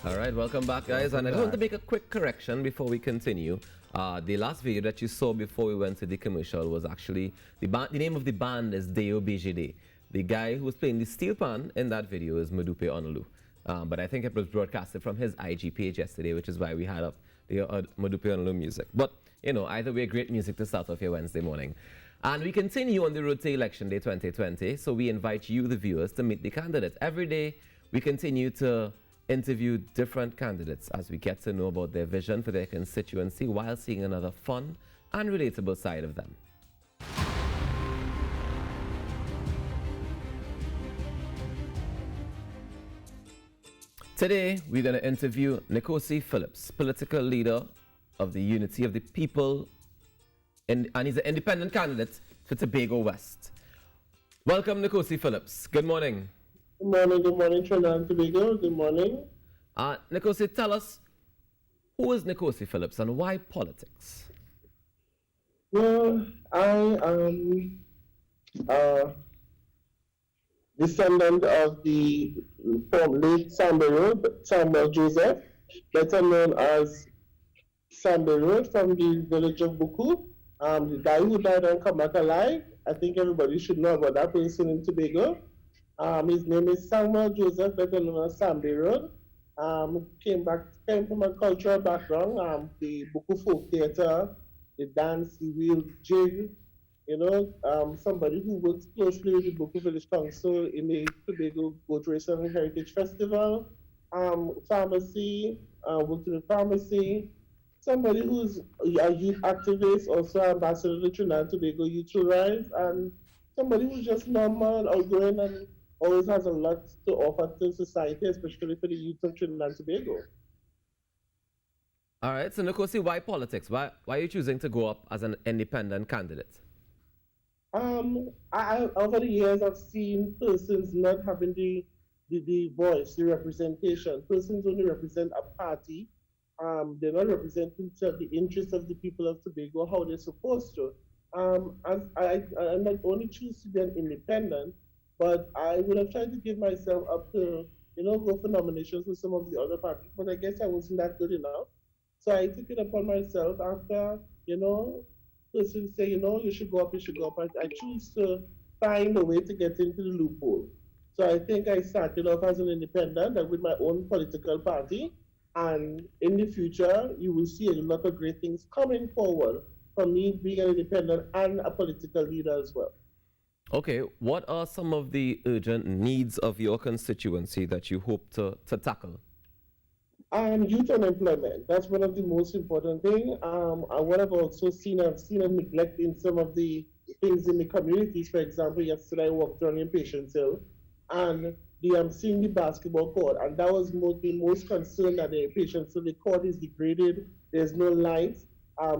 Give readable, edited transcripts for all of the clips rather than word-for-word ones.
All right, welcome back, guys. And I just want to make a quick correction before we continue. The last video that you saw before we went to the commercial was actually the name of the band is Deo BGD. The guy who was playing the steel pan in that video is Madupe Onolu. But I think it was broadcasted from his IG page yesterday, which is why we had up the Madupe Onolu music. But, you know, either way, great music to start off your Wednesday morning. And we continue on the road to Election Day 2020. So we invite you, the viewers, to meet the candidates. Every day, we continue to interview different candidates as we get to know about their vision for their constituency while seeing another fun and relatable side of them. Today, we're going to interview Nikocy Phillips, political leader of the Unity of the People, and he's an independent candidate for Tobago West. Welcome, Nikocy Phillips. Good morning. Good morning, Trinidad and Tobago. Good morning. Nikocy, tell us, who is Nikocy Phillips and why politics? Well, I am a descendant of the late Samuel Joseph, better known as Sambe Road, from the village of Buku. The guy who died and come back alive. I think everybody should know about that person in Tobago. His name is Samuel Joseph, better known as Sambe Road. Came from a cultural background, the Buku folk theater, the dance, the wheel jig, somebody who works closely with the Buku Village Council in the Tobago Goat Racing and Heritage Festival, pharmacy, worked in the pharmacy, somebody who's a youth activist, also ambassador to Trinidad and Tobago Youth to Rise, and somebody who's just normal, outgoing, and always has a lot to offer to society, especially for the youth of Trinidad and Tobago. All right, so Nikocy, why politics? Why are you choosing to go up as an independent candidate? Over the years, I've seen persons not having the voice, the representation. Persons only represent a party. They're not representing the interests of the people of Tobago, how they're supposed to. I not only choose to be an independent, but I would have tried to give myself up to, go for nominations with some of the other parties, but I guess I wasn't that good enough. So I took it upon myself after, persons say, you should go up, you should go up. I choose to find a way to get into the loophole. So I think I started off as an independent and with my own political party. And in the future, you will see a lot of great things coming forward from me being an independent and a political leader as well. Okay, what are some of the urgent needs of your constituency that you hope to tackle? Youth unemployment. That's one of the most important things. What I've also seen, I've seen a neglect in some of the things in the communities. For example, yesterday I walked around in Patience Hill, and I'm seeing the basketball court, and that was the most concern that the Patience Hill, the court is degraded. There's no lights.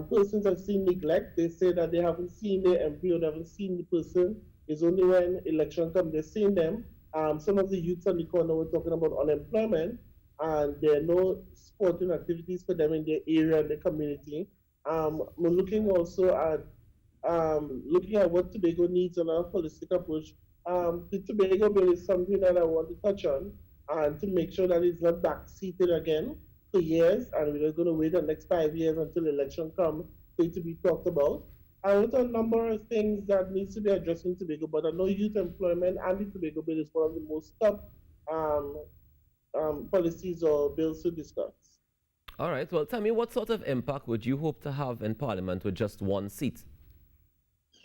Persons have seen neglect. They say that they haven't seen the MP or they haven't seen the person. It's only when election comes they're seeing them. Some of the youths on the corner were talking about unemployment, and there are no sporting activities for them in their area and the community. We're looking also at what Tobago needs on our holistic approach. The Tobago bill is something that I want to touch on, and to make sure that it's not backseated again for years, and we're going to wait the next 5 years until the election comes for it to be talked about. I wrote a number of things that needs to be addressed in Tobago, but I know youth employment and the Tobago bill is one of the most top policies or bills to discuss. All right, well, tell me, what sort of impact would you hope to have in Parliament with just one seat?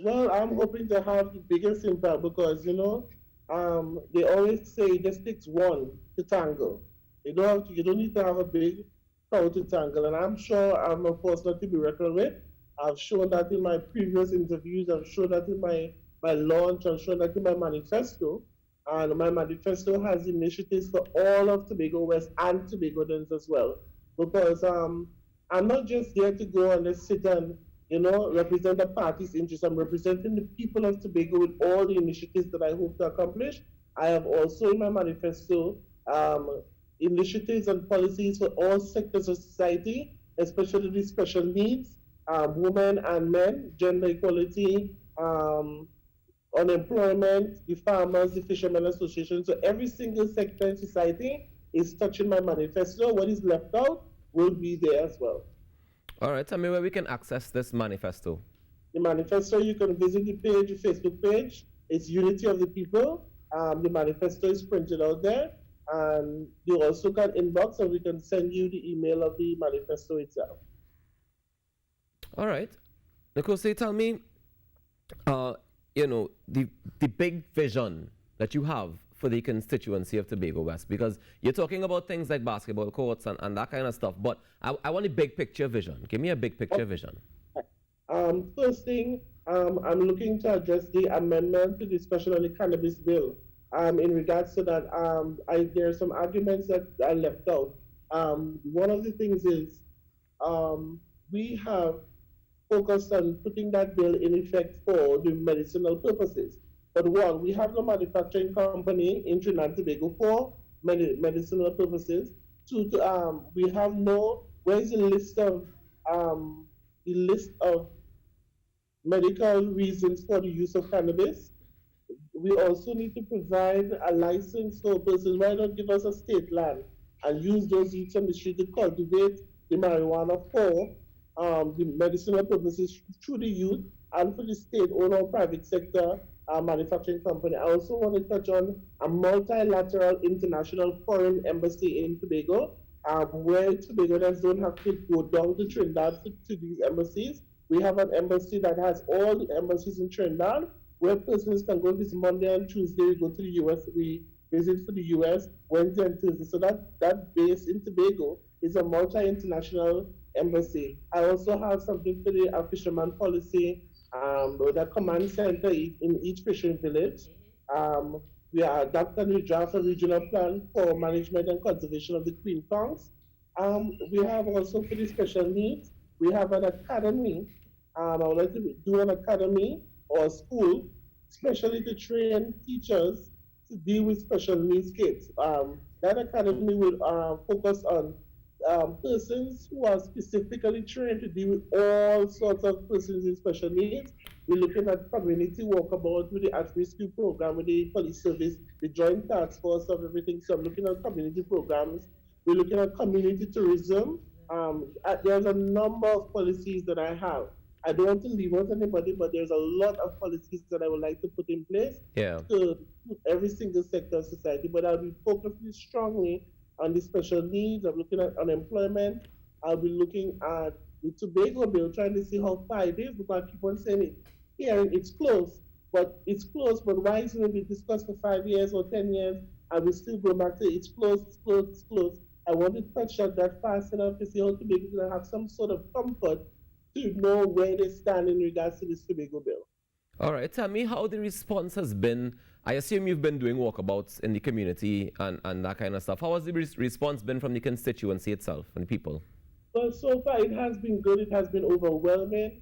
Well, I'm hoping to have the biggest impact because, they always say it just takes one to tangle. You don't need to have a big crowd to tangle. And I'm sure I'm, of course, not to be reckoned with. I've shown that in my previous interviews. I've shown that in my launch. I've shown that in my manifesto. And my manifesto has initiatives for all of Tobago West and Tobagoans as well. Because I'm not just there to go and just sit and, represent the party's interests. I'm representing the people of Tobago with all the initiatives that I hope to accomplish. I have also in my manifesto initiatives and policies for all sectors of society, especially the special needs, women and men, gender equality, unemployment, the farmers, the fishermen association. So every single sector in society is touching my manifesto. What is left out will be there as well. All right, tell me where we can access this manifesto. The manifesto, you can visit the page, the Facebook page. It's Unity of the People. The manifesto is printed out there. And you also can inbox and we can send you the email of the manifesto itself. All right. Nikocy, tell me, the big vision that you have for the constituency of Tobago West, because you're talking about things like basketball courts and that kind of stuff, but I want a big picture vision. Give me a big picture vision. First thing, I'm looking to address the amendment to discussion on the cannabis bill. In regards to that, there are some arguments that I left out. One of the things is we have focused on putting that bill in effect for the medicinal purposes. But one, we have no manufacturing company in Trinidad and Tobago for medicinal purposes. Two, we have where is the list of medical reasons for the use of cannabis? We also need to provide a license for persons. Why not give us a state land and use those youths on the street to cultivate the marijuana for the medicinal purposes through the youth and for the state-owned or private sector manufacturing company. I also want to touch on a multilateral international foreign embassy in Tobago, where Tobagoans don't have to go down to Trinidad to these embassies. We have an embassy that has all the embassies in Trinidad, where persons can go this Monday and Tuesday. We go to the US, we visit for the US Wednesday and Thursday. So that base in Tobago is a multi-international embassy. I also have something for the fisherman policy, the command center in each fishing village. We are adopting the draft a regional plan for management and conservation of the Queen Ponds. We have also for the special needs, we have an academy. I would like to do an academy or school, especially to train teachers to deal with special needs kids. That academy will focus on persons who are specifically trained to deal with all sorts of persons in special needs. We're looking at community walkabout with the at-risk program, with the police service, the joint task force of everything. So I'm looking at community programs. We're looking at community tourism. There's a number of policies that I have. I don't want to leave out anybody, but there's a lot of policies that I would like to put in place to every single sector of society. But I'll be focusing strongly on the special needs. I'm looking at unemployment. I'll be looking at the Tobago bill, trying to see how far it is, because I keep on saying it. Hearing it's close, but why isn't it being discussed for 5 years or 10 years, and we still go back to it's close, it's close, it's close. I want to touch that fast enough to see how Tobago can have some sort of comfort to know where they stand in regards to this Tobago bill. All right, tell me how the response has been. I assume you've been doing walkabouts in the community and that kind of stuff. How has the response been from the constituency itself and the people? Well, so far it has been good. It has been overwhelming.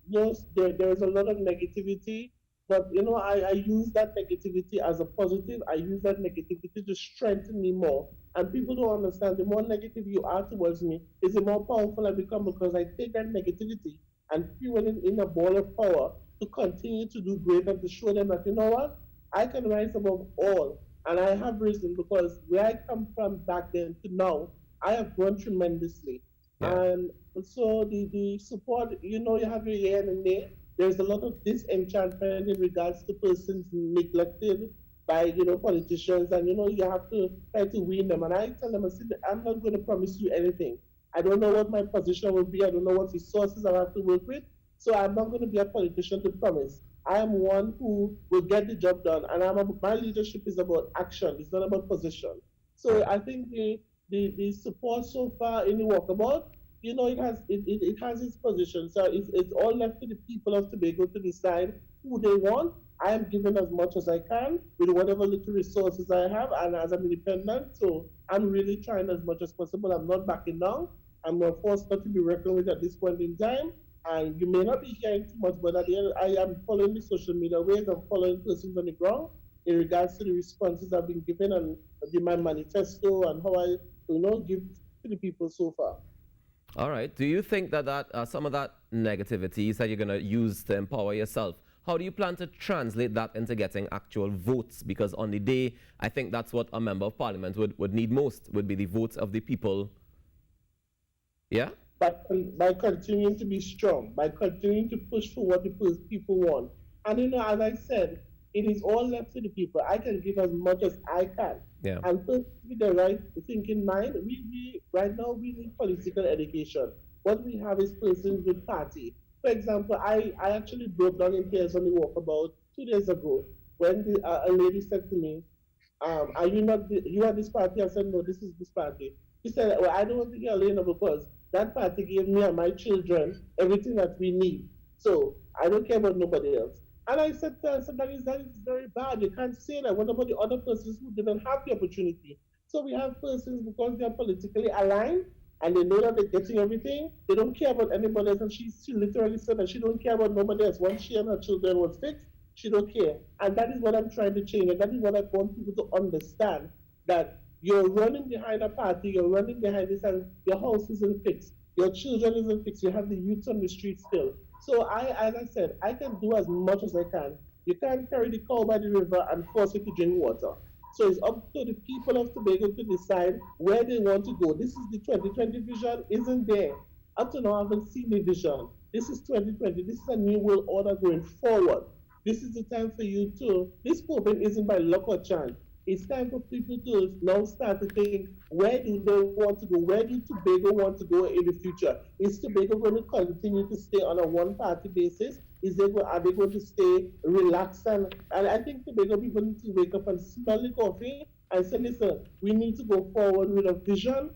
Yes, there is a lot of negativity, but I use that negativity as a positive. I use that negativity to strengthen me more. And people don't understand, the more negative you are towards me, is the more powerful I become, because I take that negativity and fuel it in a ball of power to continue to do great and to show them that, you know what, I can rise above all. And I have risen, because where I come from back then to now, I have grown tremendously. Yeah. And so the support, you have your year and nay. There's a lot of disenchantment in regards to persons neglected by politicians, and you have to try to win them. And I tell them, I said, I'm not going to promise you anything. I don't know what my position will be. I don't know what resources I have to work with. So I'm not going to be a politician to promise. I am one who will get the job done, and my leadership is about action. It's not about position. So I think the support so far in the walkabout, it has its position. So it's all left to the people of Tobago to decide who they want. I am giving as much as I can with whatever little resources I have, and as an independent, so I'm really trying as much as possible. I'm not backing down. I'm not forced not to be reckoned with at this point in time. And you may not be hearing too much, but at the end, I am following the social media ways. I'm following persons on the ground in regards to the responses I've been given and my manifesto and how I, give to the people so far. All right. Do you think that some of that negativity that you're going to use to empower yourself, how do you plan to translate that into getting actual votes? Because on the day, I think that's what a member of parliament would need most, would be the votes of the people. Yeah? But by continuing to be strong, by continuing to push for what the people want. And as I said, it is all left to the people. I can give as much as I can. Yeah. And with the right thing in mind, we right now we need political education. What we have is persons with party. For example, I actually broke down in tears on the walk about 2 days ago when a lady said to me, are you not, you are this party? I said, no, this is this party. She said, well, I don't want to get Elena because that party gave me and my children everything that we need. So I don't care about nobody else. And I said to her, that is very bad. You can't say that. What about the other persons who didn't have the opportunity? So we have persons because they're politically aligned and they know that they're getting everything. They don't care about anybody else. And she literally said that she don't care about nobody else. Once she and her children was fixed, she don't care. And that is what I'm trying to change. And that is what I want people to understand, that you're running behind a party, you're running behind this, and your house isn't fixed. Your children isn't fixed. You have the youth on the street still. So as I said, I can do as much as I can. You can't carry the cow by the river and force it to drink water. So it's up to the people of Tobago to decide where they want to go. This is the 2020 vision, isn't there? Up to now, I haven't seen the vision. This is 2020. This is a new world order going forward. This is the time for you to, this movement isn't by luck or chance. It's time for people to now start to think, where do they want to go? Where do Tobago want to go in the future? Is Tobago going to continue to stay on a one-party basis? Are they going to stay relaxed? And I think Tobago people need to wake up and smell the coffee and say, listen, we need to go forward with a vision,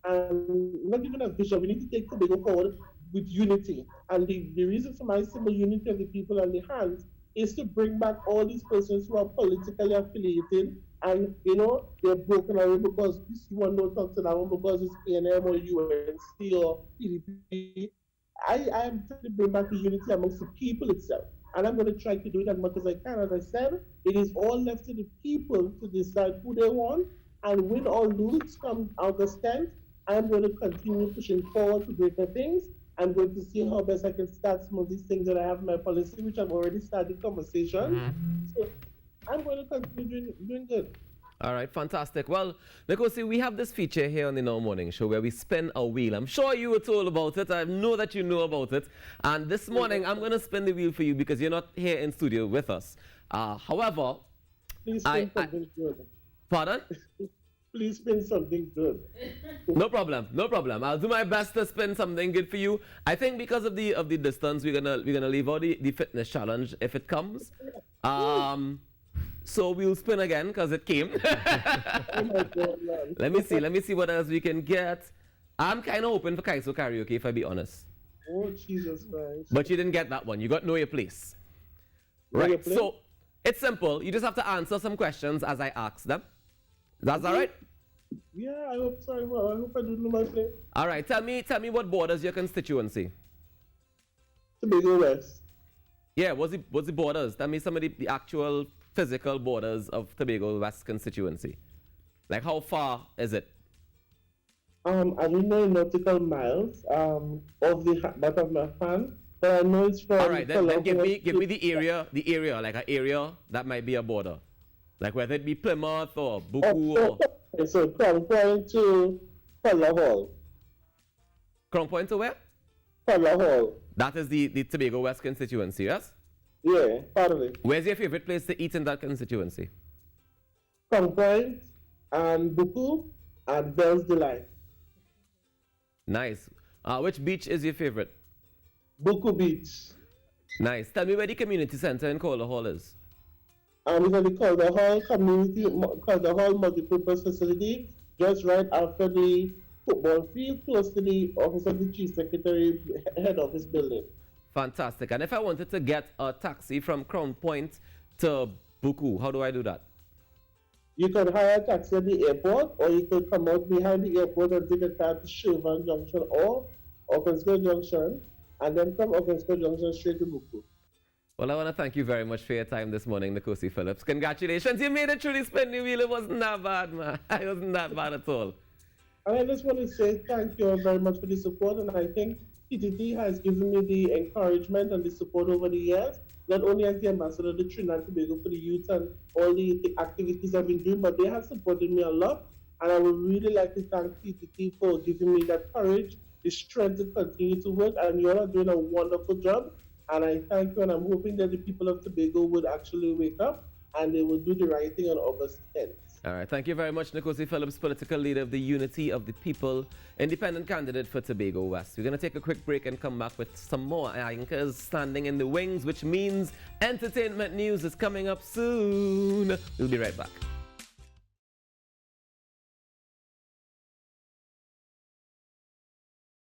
and not even a vision, we need to take Tobago forward with unity. And the reason for my simple unity of the people and the hands is to bring back all these persons who are politically affiliated and, they're broken away because this one don't talk to that one because it's PNM or UNC or PDP. I am trying to bring back the unity amongst the people itself. And I'm going to try to do it as much as I can. As I said, it is all left to the people to decide who they want. And when all rules come August 10th, I'm going to continue pushing forward to greater things. I'm going to see how best I can start some of these things that I have in my policy, which I've already started conversation. So I'm going to continue doing good. All right, fantastic. Well, Nikocy, we have this feature here on the Now Morning Show where we spin a wheel. I'm sure you were told about it. I know that you know about it. And this morning, I'm going to spin the wheel for you because you're not here in studio with us. However, please spin something good. Pardon? Please spin something good. No problem, no problem. I'll do my best to spin something good for you. I think because of the distance, we're gonna leave out the fitness challenge if it comes. So we'll spin again because it came. Oh my God, man. Let me see what else we can get. I'm kind of hoping for Kaiso karaoke, if I be honest. Oh, Jesus Christ. But you didn't get that one. You got Know Your Place. Know Your Right. Place? So it's simple. You just have to answer some questions as I ask them. That's all right? Yeah, I hope so. Well, I hope I do know my place. All right. Tell me what borders your constituency. Tobago West. Yeah, what's the borders? Tell me some of the actual physical borders of Tobago West constituency. Like how far is it? I don't know in nautical miles of that of my fan, but I know it's from. All right, then give me the area, like an area that might be a border. Like whether it be Plymouth or Buku or... So Crown Point to Fella Hall. Crown Point to where? Fella Hall. That is the Tobago West constituency, yes? Yeah, part of it. Where's your favorite place to eat in that constituency? Crown Point and Buku and Bell's Delight. Nice. Which beach is your favorite? Buku Beach. Nice. Tell me where the community center in Calder Hall is. We're going to call the Hall multipurpose facility, just right after the football field, close to the office of the Chief Secretary head office building. Fantastic. And if I wanted to get a taxi from Crown Point to Buku, how do I do that? You can hire a taxi at the airport, or you can come out behind the airport and take a cab to Shervan Junction or Oakensco Junction, and then from Oakensco Junction straight to Buku. Well, I want to thank you very much for your time this morning, Nikocy Phillips. Congratulations. You made it through the spin the wheel. It wasn't that bad, man. It wasn't that bad at all. And I just want to say thank you all very much for the support. And I think PTT has given me the encouragement and the support over the years. not only as the ambassador of the Trinidad and Tobago for the youth and all the activities I've been doing, but they have supported me a lot. And I would really like to thank PTT for giving me that courage, the strength to continue to work. And you all are doing a wonderful job. And I thank you. And I'm hoping that the people of Tobago would actually wake up and they will do the right thing on August 10th. All right. Thank you very much, Nikocy Phillips, political leader of the Unity of the People, independent candidate for Tobago West. We're going to take a quick break and come back with some more anchors standing in the wings, which means entertainment news is coming up soon. We'll be right back.